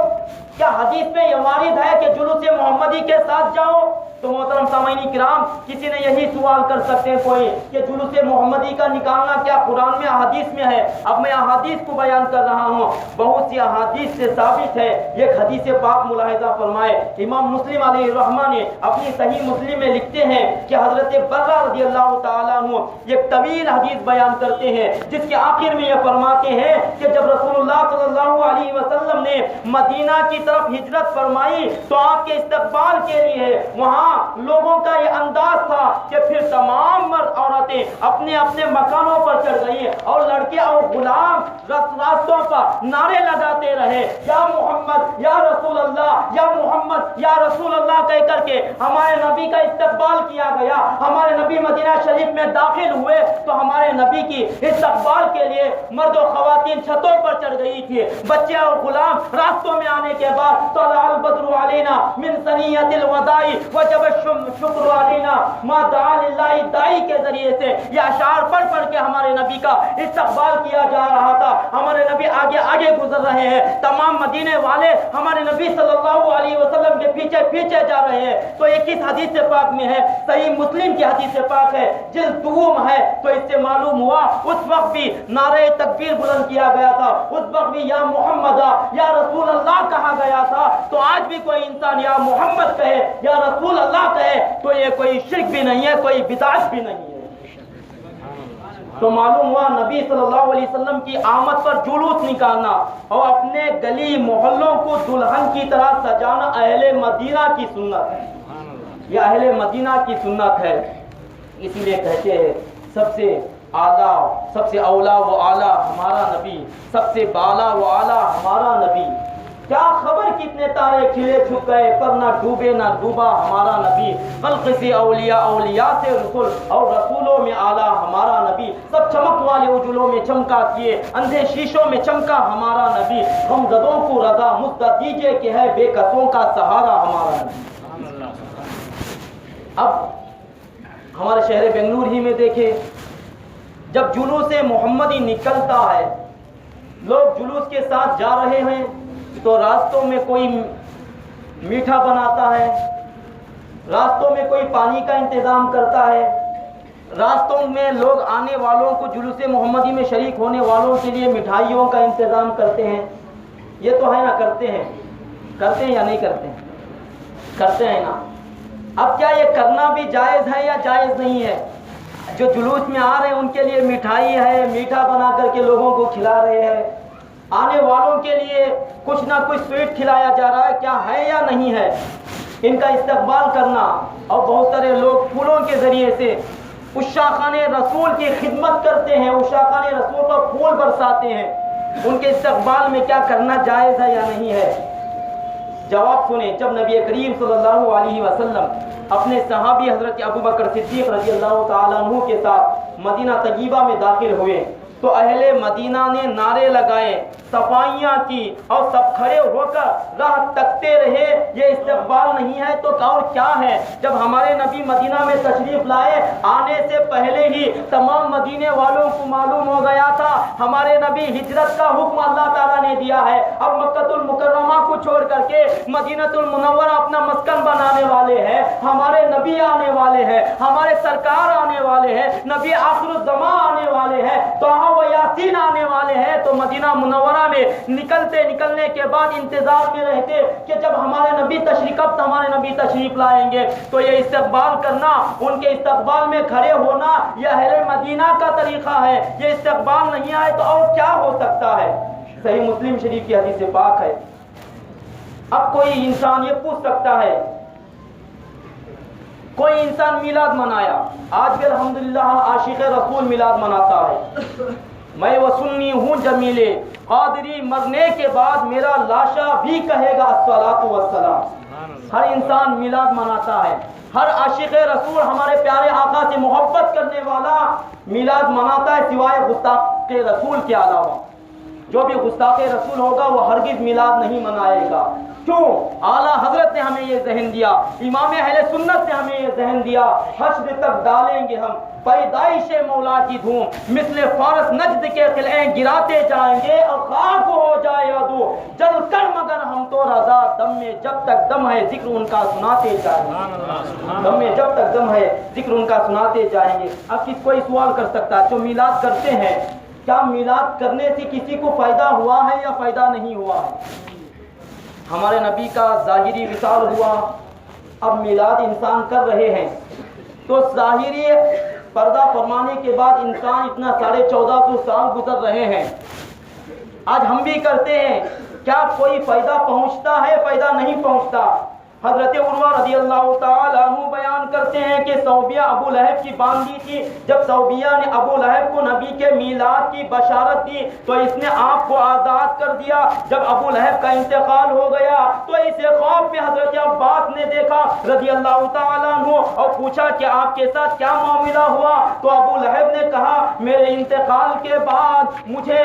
کیا حدیث میں یہ وارد ہے کہ جلوس محمدی کے ساتھ جاؤ؟ تو محترم سامعین کرام کسی نے یہی سوال کر سکتے ہیں کوئی کہ جلوس محمدی کا نکالنا کیا قرآن میں احادیث میں ہے؟ اب میں احادیث کو بیان کر رہا ہوں، بہت سی احادیث سے ثابت ہے۔ ایک حدیث پاک ملاحظہ فرمائے، امام مسلم علیہ الرحمہ نے اپنی صحیح مسلم میں لکھتے ہیں کہ حضرت برہ رضی اللہ تعالیٰ عنہ ایک طویل حدیث بیان کرتے ہیں جس کے آخر میں یہ فرماتے ہیں کہ جب رسول اللہ صلی اللہ علیہ وسلم نے مدینہ کی طرف ہجرت فرمائی تو آپ کے استقبال کے لیے وہاں لوگوں کا یہ انداز تھا کہ پھر تمام مرد عورتیں اپنے اپنے مکانوں پر چڑھ گئی اور لڑکے اور غلام راستوں پر نعرے لگاتے رہے، یا محمد یا رسول اللہ، یا محمد یا رسول اللہ کہہ کر کے ہمارے نبی کا استقبال کیا گیا۔ ہمارے نبی مدینہ شریف میں داخل ہوئے تو ہمارے نبی کی استقبال کے لیے مرد و خواتین چھتوں پر چڑھ گئی تھی، بچے اور غلام راستوں میں آنے کے بعد طلع البدر علینا من ثنیۃ الوداع وجب الشکر علینا ما دعا للہ دائی کے ذریعے سے یہ اشعار پڑھ پڑھ کے ہمارے نبی کا استقبال کیا جا رہا تھا۔ ہمارے نبی آگے آگے گزر رہے ہیں، تمام مدینے والے ہمارے نبی صلی اللہ علیہ وسلم کے پیچھے پیچھے جا رہے ہیں۔ تو ایک اس حدیث پاک میں ہے، صحیح مسلم کی حدیث پاک ہے، جلد دوم ہے، تو اس سے معلوم ہوا اس وقت بھی نعرہ تکبیر بلند کیا گیا تھا، اس وقت بھی یا محمد یا رسول اللہ کہا گیا تھا۔ تو آج بھی کوئی انسان یا محمد کہے یا رسول اللہ کہے تو یہ کوئی شرک بھی نہیں ہے، کوئی بدعت بھی نہیں ہے۔ تو معلوم ہوا نبی صلی اللہ علیہ وسلم کی آمد پر جلوس نکالنا اور اپنے گلی محلوں کو دلہن کی طرح سجانا اہل مدینہ کی سنت ہے، یہ اہل مدینہ کی سنت ہے۔ اسی لیے کہتے ہیں سب سے اعلیٰ، سب سے اولا و اعلیٰ ہمارا نبی، سب سے بالا و اعلیٰ ہمارا نبی۔ کیا خبر کتنے تارے کھلے چھپ گئے پر نہ ڈوبے نہ ڈوبا ہمارا نبی، خلق سے اولیاء، اولیاء سے رسول اور رسولوں میں اعلیٰ ہمارا نبی، سب چمک والے اجلوں میں چمکا کیے اندھے شیشوں میں چمکا ہمارا نبی، غمزدوں کو رضا مزدہ دیجئے کہ ہے بے کسوں کا سہارا ہمارا نبی۔ اب ہمارے شہر بنگلور ہی میں دیکھیں، جب جلوس محمدی نکلتا ہے، لوگ جلوس کے ساتھ جا رہے ہیں تو راستوں میں کوئی میٹھا بناتا ہے، راستوں میں کوئی پانی کا انتظام کرتا ہے، راستوں میں لوگ آنے والوں کو جلوس محمدی میں شریک ہونے والوں کے لیے مٹھائیوں کا انتظام کرتے ہیں۔ یہ تو ہے نا، کرتے ہیں یا نہیں کرتے ہیں؟ کرتے ہیں نا۔ اب کیا یہ کرنا بھی جائز ہے یا جائز نہیں ہے؟ جو جلوس میں آ رہے ہیں ان کے لیے مٹھائی ہے، میٹھا بنا کر کے لوگوں کو کھلا رہے ہیں، آنے والوں کے لیے کچھ نہ کچھ سویٹ کھلایا جا رہا ہے، کیا ہے یا نہیں ہے؟ ان کا استقبال کرنا، اور بہت سارے لوگ پھولوں کے ذریعے سے عشاقان رسول کی خدمت کرتے ہیں، عشاقان رسول پر پھول برساتے ہیں، ان کے استقبال میں کیا کرنا جائز ہے یا نہیں ہے؟ جواب سنیں، جب نبی کریم صلی اللہ علیہ وسلم اپنے صحابی حضرت ابوبکر صدیق رضی اللہ تعالیٰ عنہ کے ساتھ مدینہ طیبہ میں داخل ہوئے تو اہل مدینہ نے نعرے لگائے، صفائیاں کی، اور سب کھڑے ہو کر راہ تکتے رہے۔ یہ استقبال نہیں ہے تو اور کیا ہے؟ جب ہمارے نبی مدینہ میں تشریف لائے، آنے سے پہلے ہی تمام مدینے والوں کو معلوم ہو گیا تھا ہمارے نبی ہجرت کا حکم اللہ تعالیٰ نے دیا ہے، اب مکہ المکرمہ کو چھوڑ کر کے مدینہ المنورہ اپنا مسکن بنانے والے ہیں، ہمارے نبی آنے والے ہیں، ہمارے سرکار آنے والے ہیں، نبی آخر الزمان آنے والے ہیں، طٰہٰ و یاسین آنے والے ہیں۔ تو مدینہ منورہ میں نکلنے کے بعد انتظار میں رہتے کہ جب ہمارے نبی تشریف لائیں گے، تو یہ استقبال کرنا، ان کے استقبال میں کھڑے ہونا، یہ اہل مدینہ کا طریقہ ہے۔ یہ استقبال نہیں آئے تو اور کیا ہو سکتا ہے؟ صحیح مسلم شریف کی حدیث پاک ہے۔ اب کوئی انسان یہ پوچھ سکتا ہے، کوئی انسان میلاد منایا، آج بھی الحمدللہ عاشق رسول میلاد مناتا ہے، میں وہ سنی ہوں جمیلے قادری، مرنے کے بعد میرا لاشا بھی کہے گا الصلاۃ والسلام۔ ہر انسان میلاد مناتا ہے، ہر عاشق رسول ہمارے پیارے آقا سے محبت کرنے والا میلاد مناتا ہے، سوائے گستاخ رسول کے علاوہ۔ جو بھی گستاخ رسول ہوگا وہ ہرگز میلاد نہیں منائے گا۔ کیوں؟ اعلیٰ حضرت نے ہمیں یہ ذہن دیا، امام اہل سنت نے ہمیں یہ ذہن دیا، حشر تک ڈالیں گے ہم پیدائش مولا کی دھوم، مثل فارس نجد کے قلعے گراتے جائیں گے اور خاک ہو جائے ادو جل کر مگر ہم تو رضا، دم میں جب تک دم ہے ذکر ان کا سناتے جائیں گے، دم میں جب تک دم ہے ذکر ان کا سناتے جائیں گے۔ اب کوئی سوال کر سکتا ہے جو میلاد کرتے ہیں، کیا میلاد کرنے سے کسی کو فائدہ ہوا ہے یا فائدہ نہیں ہوا ہے؟ ہمارے نبی کا ظاہری وصال ہوا، اب میلاد انسان کر رہے ہیں، تو ظاہری پردہ فرمانے کے بعد انسان اتنا 1450 سال گزر رہے ہیں، آج ہم بھی کرتے ہیں، کیا کوئی فائدہ پہنچتا ہے؟ فائدہ نہیں پہنچتا۔ حضرت عروہ رضی اللہ تعالیٰ عنہ بیان کرتے ہیں کہ صوبیہ ابو لہب کی باندھی تھی، جب صوبیہ نے ابو لہب کو نبی کے میلاد کی بشارت دی تو اس نے آپ کو آزاد کر دیا۔ جب ابو لہب کا انتقال ہو گیا تو اسے خواب میں حضرت عباس نے دیکھا رضی اللہ تعالیٰ عنہ اور پوچھا کہ آپ کے ساتھ کیا معاملہ ہوا؟ تو ابو لہب نے کہا میرے انتقال کے بعد مجھے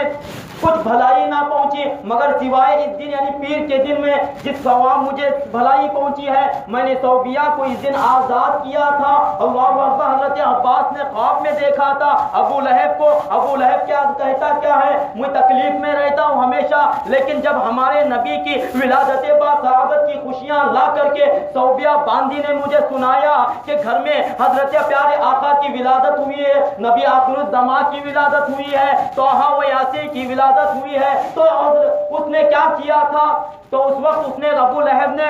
کچھ بھلائی نہ پہنچی مگر سوائے اس دن یعنی پیر کے دن میں جس ثواب مجھے بھلائی پہنچی ہے، میں نے صوبیہ کو اس دن آزاد کیا تھا۔ اللہ اکبر، حضرت عباس نے خواب میں دیکھا تھا ابو لہب کو۔ ابو لہب کیا کہتا کیا ہے؟ میں تکلیف میں رہتا ہوں ہمیشہ، لیکن جب ہمارے نبی کی ولادت باصعادت کی خوشیاں لا کر کے صوبیہ باندھی نے مجھے سنایا کہ گھر میں حضرت پیارے آقا کی ولادت ہوئی ہے، نبی آخر الزماں کی ولادت ہوئی ہے، طٰہٰ و یاسین کی ولادت ہوئی ہے، تو اس نے کیا کیا تھا؟ تو اس وقت اس نے ابو لہب نے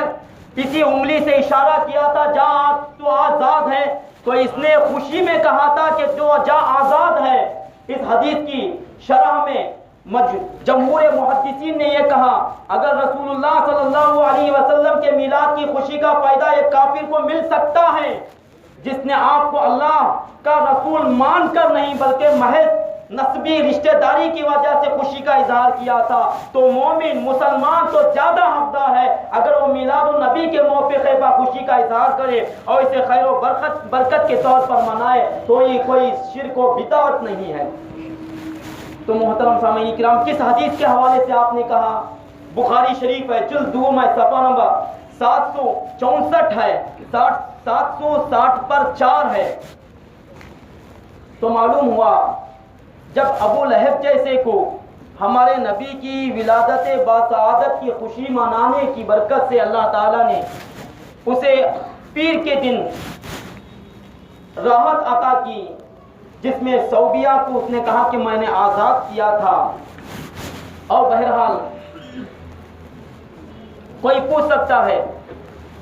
اسی انگلی سے اشارہ کیا تھا جا تو آزاد ہے، تو اس نے خوشی میں کہا تھا کہ جو جا آزاد ہے۔ اس حدیث کی شرح میں جمہور محدثین نے یہ کہا اگر رسول اللہ صلی اللہ علیہ وسلم کے میلاد کی خوشی کا فائدہ ایک کافر کو مل سکتا ہے جس نے آپ کو اللہ کا رسول مان کر نہیں بلکہ محض نسبی رشتہ داری کی وجہ سے خوشی کا اظہار کیا تھا، تو مومن مسلمان تو زیادہ حقدار ہے اگر وہ میلاد النبی کے موقع خیبہ خوشی کا اظہار کرے اور اسے خیر و برکت کے طور پر منائے، تو یہ کوئی شرک و بدعت نہیں ہے۔ تو محترم سامعین کرام، کس حدیث کے حوالے سے آپ نے کہا؟ بخاری شریف ہے، جلد 2 میں صفحہ نمبر 764 ہے، 760 پر 4 ہے۔ تو معلوم ہوا جب ابو لہب جیسے کو ہمارے نبی کی ولادت باصعادت کی خوشی منانے کی برکت سے اللہ تعالیٰ نے اسے پیر کے دن راحت عطا کی، جس میں صوبیہ کو اس نے کہا کہ میں نے آزاد کیا تھا۔ اور بہرحال کوئی پوچھ سکتا ہے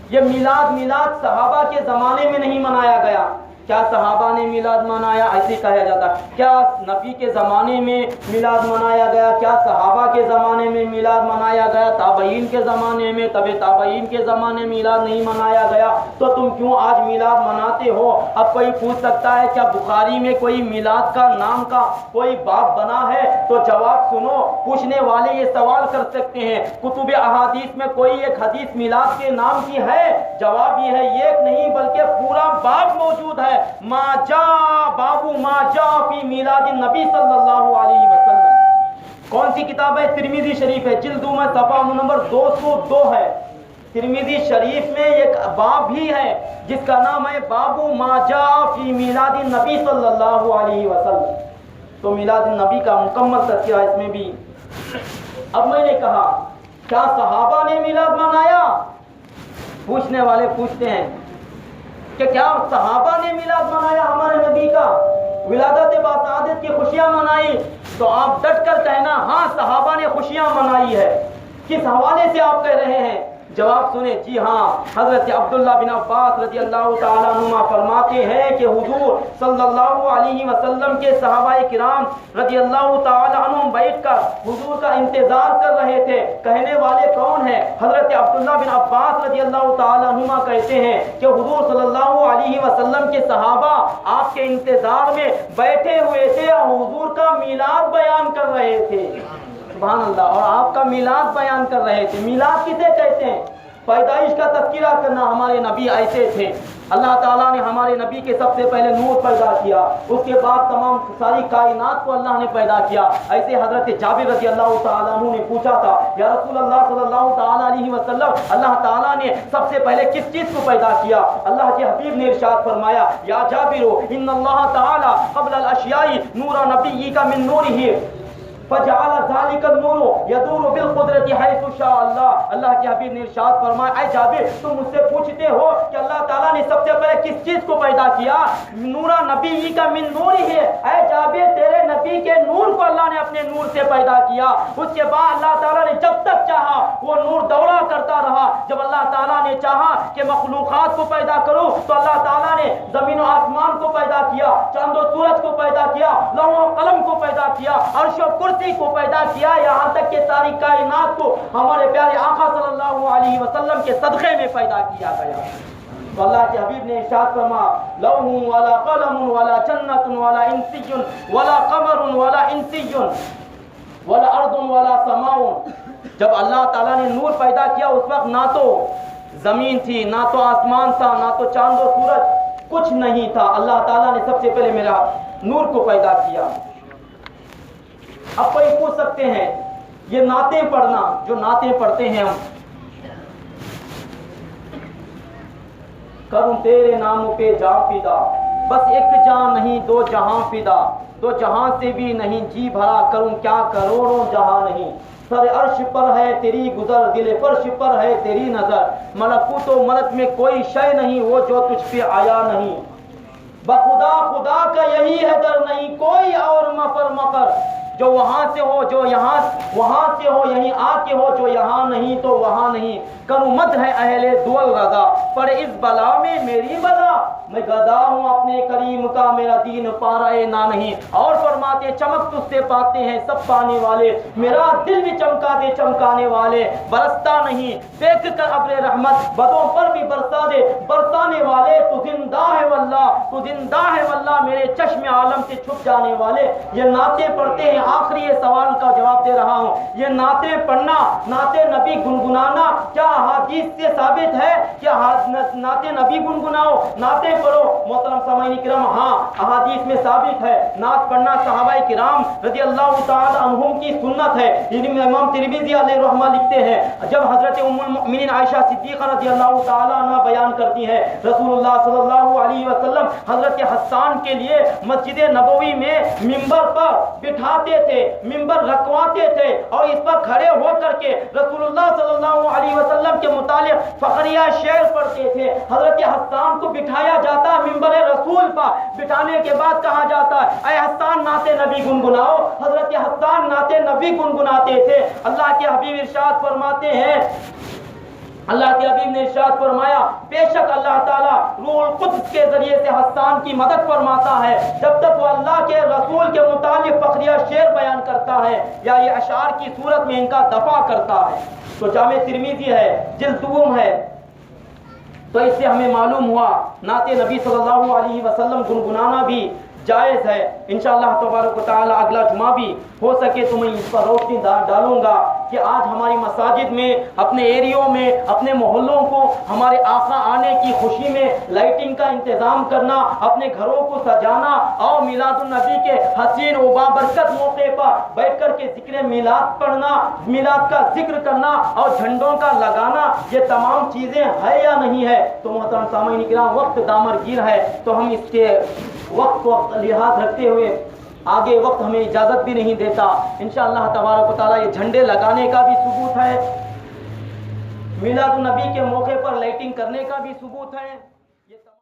یہ میلاد صحابہ کے زمانے میں نہیں منایا گیا، کیا صحابہ نے میلاد منایا؟ ایسے کہا جاتا ہے، کیا نبی کے زمانے میں میلاد منایا گیا؟ کیا صحابہ کے زمانے میں میلاد منایا گیا؟ تابعین کے زمانے میں، تبع تابعین کے زمانے میں میلاد نہیں منایا گیا، تو تم کیوں آج میلاد مناتے ہو؟ اب کوئی پوچھ سکتا ہے کیا بخاری میں کوئی میلاد کا نام کا کوئی باب بنا ہے؟ تو جواب سنو، پوچھنے والے یہ سوال کر سکتے ہیں کتب احادیث میں کوئی ایک حدیث میلاد کے نام کی ہے؟ جواب یہ ہے ایک نہیں بلکہ پورا باب موجود ہے، ما جاء بابو ما جاء فی میلاد النبی صلی اللہ علیہ وسلم۔ کون سی کتاب ہے؟ ترمذی شریف ہے، جلد 2 میں صفحہ نمبر 202 ہے۔ ترمذی شریف میں ایک باب بھی ہے جس کا نام ہے بابو ما جاء فی میلاد النبی صلی اللہ علیہ وسلم۔ تو میلاد النبی کا مکمل تذکرہ اس میں بھی۔ اب میں نے کہا کیا صحابہ نے میلاد منایا؟ پوچھنے والے پوچھتے ہیں کہ کیا صحابہ نے میلاد منایا؟ ہمارے نبی کا ولادت باصعادت کی خوشیاں منائی؟ تو آپ ڈٹ کر کہنا ہاں صحابہ نے خوشیاں منائی ہے۔ کس حوالے سے آپ کہہ رہے ہیں؟ جواب سنیں، جی ہاں، حضرت عبداللہ بن عباس رضی اللہ تعالیٰ عنہما فرماتے ہیں کہ حضور صلی اللہ علیہ وسلم کے صحابہ کرام رضی اللہ تعالیٰ عنہم بیٹھ کر حضور کا انتظار کر رہے تھے۔ کہنے والے کون ہیں؟ حضرت عبداللہ بن عباس رضی اللہ تعالیٰ عنہما کہتے ہیں کہ حضور صلی اللہ علیہ وسلم کے صحابہ آپ کے انتظار میں بیٹھے ہوئے تھے اور حضور کا میلاد بیان کر رہے تھے۔ سبحان اللہ، اور آپ کا میلاد بیان کر رہے تھے۔ میلاد کسے کہتے ہیں؟ پیدائش کا تذکرہ کرنا۔ ہمارے نبی ایسے تھے اللہ تعالیٰ نے ہمارے نبی کے سب سے پہلے نور پیدا کیا، اس کے بعد تمام ساری کائنات کو اللہ نے پیدا کیا۔ ایسے حضرت جابر رضی اللہ تعالیٰ عنہ نے پوچھا تھا، یا رسول اللہ صلی اللہ تعالیٰ علیہ وسلم، اللہ تعالیٰ نے سب سے پہلے کس چیز کو پیدا کیا؟ اللہ کے حبیب نے ارشاد فرمایا، یا جابر ان اللہ تعالیٰ قبل الاشیاء نور نبیک من نورہ فجعل ذلك النور يدور بالقدرت حيث شاء اللہ۔ اللہ کے حبیب نے ارشاد فرمایا، اے جابر تم مجھ سے پوچھتے ہو کہ اللہ تعالیٰ نے سب سے پہلے کس چیز کو پیدا کیا؟ نور نبی کا من نور ہے، اے جابر تیرے نبی کے نور کو اللہ نے اپنے نور سے پیدا کیا۔ اس کے بعد اللہ تعالیٰ نے جب تک چاہا وہ نور دورہ کرتا رہا۔ جب اللہ تعالیٰ نے چاہا کہ مخلوقات کو پیدا کروں تو اللہ تعالیٰ نے زمین و آسمان کو پیدا کیا، چاند و سورج کو پیدا کیا، لوح و قلم کو پیدا کیا، عرش و کرسی کو پیدا کیا، یہاں تک کہ ساری کائنات کو ہمارے پیارے آقا صلی اللہ علیہ وسلم کے صدقے میں پیدا کیا گیا۔ تو اللہ کے حبیب نے ارشاد فرمایا، لوح ولا قلم ولا جنت ولا انسی ولا قمر ولا انسی ولا ارض ولا سماء۔ جب اللہ تعالیٰ نے نور پیدا کیا اس وقت نہ تو زمین تھی، نہ تو آسمان تھا، نہ تو چاند و سورج، کچھ نہیں تھا۔ اللہ تعالیٰ نے سب سے پہلے میرا نور کو پیدا کیا۔ اب کوئی پوچھ سکتے ہیں یہ نعتیں پڑھنا، جو نعتیں پڑھتے ہیں ہم، کروں تیرے ناموں پہ جان فدا، بس ایک جان نہیں دو جہاں فدا، دو جہاں سے بھی نہیں جی بھرا، کروں کیا کروڑوں جہاں نہیں، سر عرش پر ہے تیری گزر، دل فرش پر ہے تیری نظر، ملکوت و ملک میں کوئی شے نہیں وہ جو تجھ پہ آیا نہیں، بخدا خدا کا یہی ہے در نہیں کوئی اور مفر مقر، جو وہاں سے ہو جو یہاں، وہاں سے ہو یہیں آ کے ہو، جو یہاں نہیں تو وہاں نہیں، کروں مد ہے اہل دول رضا، پر اس بلا میں میری بلا، میں گدا ہوں اپنے کریم کا، میرا دین پارائے نہ نہیں۔ اور فرماتے چمک تجھ سے پاتے ہیں سب پانے والے، میرا دل بھی چمکا دے چمکانے والے، برستا نہیں دیکھ کر ابر رحمت، بدوں پر بھی برسا دے برسانے والے، تو زندہ ہے واللہ تو زندہ ہے واللہ، میرے چشم عالم سے چھپ جانے والے۔ یہ نعتیں پڑھتے ہیں، آخری یہ سوال کا جواب دے رہا ہوں، یہ نعتیں پڑھنا، نعت نبی گنگنانا کیا حدیث سے ثابت ہے کہ نعت نبی گنگناؤ، نعتیں پڑھو؟ محترم سامعین کرام، ہاں احادیث میں ثابت ہے، نعت پڑھنا صحابہ کرام رضی اللہ تعالی عنہم کی سنت ہے۔ امام ترمذی علیہ رحمہ لکھتے ہیں، جب حضرت ام المؤمنین عائشہ صدیقہ رضی اللہ تعالی عنہ بیان کرتی ہیں، رسول اللہ صلی اللہ علیہ وسلم حضرت حسان کے لیے مسجد نبوی میں ممبر پر بٹھاتے تھے، ممبر رکھواتے تھے، اور اس پر کھڑے ہو کر کے رسول اللہ صلی اللہ علیہ وسلم کے متعلق فخریہ شعر پڑھتے تھے۔ حضرت حسان کو بٹھایا جاتا ممبر رسول پر، بٹھانے کے بعد کہا جاتا ہے اے حسان نعت نبی گنگناؤ۔ حضرت حسان نعت نبی گنگناتے تھے۔ اللہ کے حبیب ارشاد فرماتے ہیں، اللہ کے حبیب نے ارشاد فرمایا، بے شک اللہ تعالیٰ روح القدس کے ذریعے سے حسان کی مدد فرماتا ہے جب تک وہ اللہ کے رسول کے متعلق فخریہ شعر بیان کرتا ہے یا یہ اشعار کی صورت میں ان کا دفاع کرتا ہے۔ تو جامع ترمذی ہے، جلد دوم ہے، تو اس سے ہمیں معلوم ہوا نعت نبی صلی اللہ علیہ وسلم گنگنانا بھی جائز ہے۔ انشاءاللہ تبارک و تعالی اگلا جمعہ بھی ہو سکے تو میں اس پر روشنی ڈالوں گا کہ آج ہماری مساجد میں، اپنے ایریوں میں، اپنے محلوں کو ہمارے آقا آنے کی خوشی میں لائٹنگ کا انتظام کرنا، اپنے گھروں کو سجانا، اور میلاد النبی کے حسین و بابرکت موقع پر بیٹھ کر کے ذکر میلاد پڑھنا، میلاد کا ذکر کرنا اور جھنڈوں کا لگانا، یہ تمام چیزیں ہے یا نہیں ہے؟ تو محترم سامعین کرام، وقت دامر گیر ہے تو ہم اس کے وقت کو لحاظ رکھتے ہوئے آگے وقت ہمیں اجازت بھی نہیں دیتا۔ انشاءاللہ تبارک و تعالیٰ یہ جھنڈے لگانے کا بھی ثبوت ہے، میلاد النبی کے موقع پر لائٹنگ کرنے کا بھی ثبوت ہے۔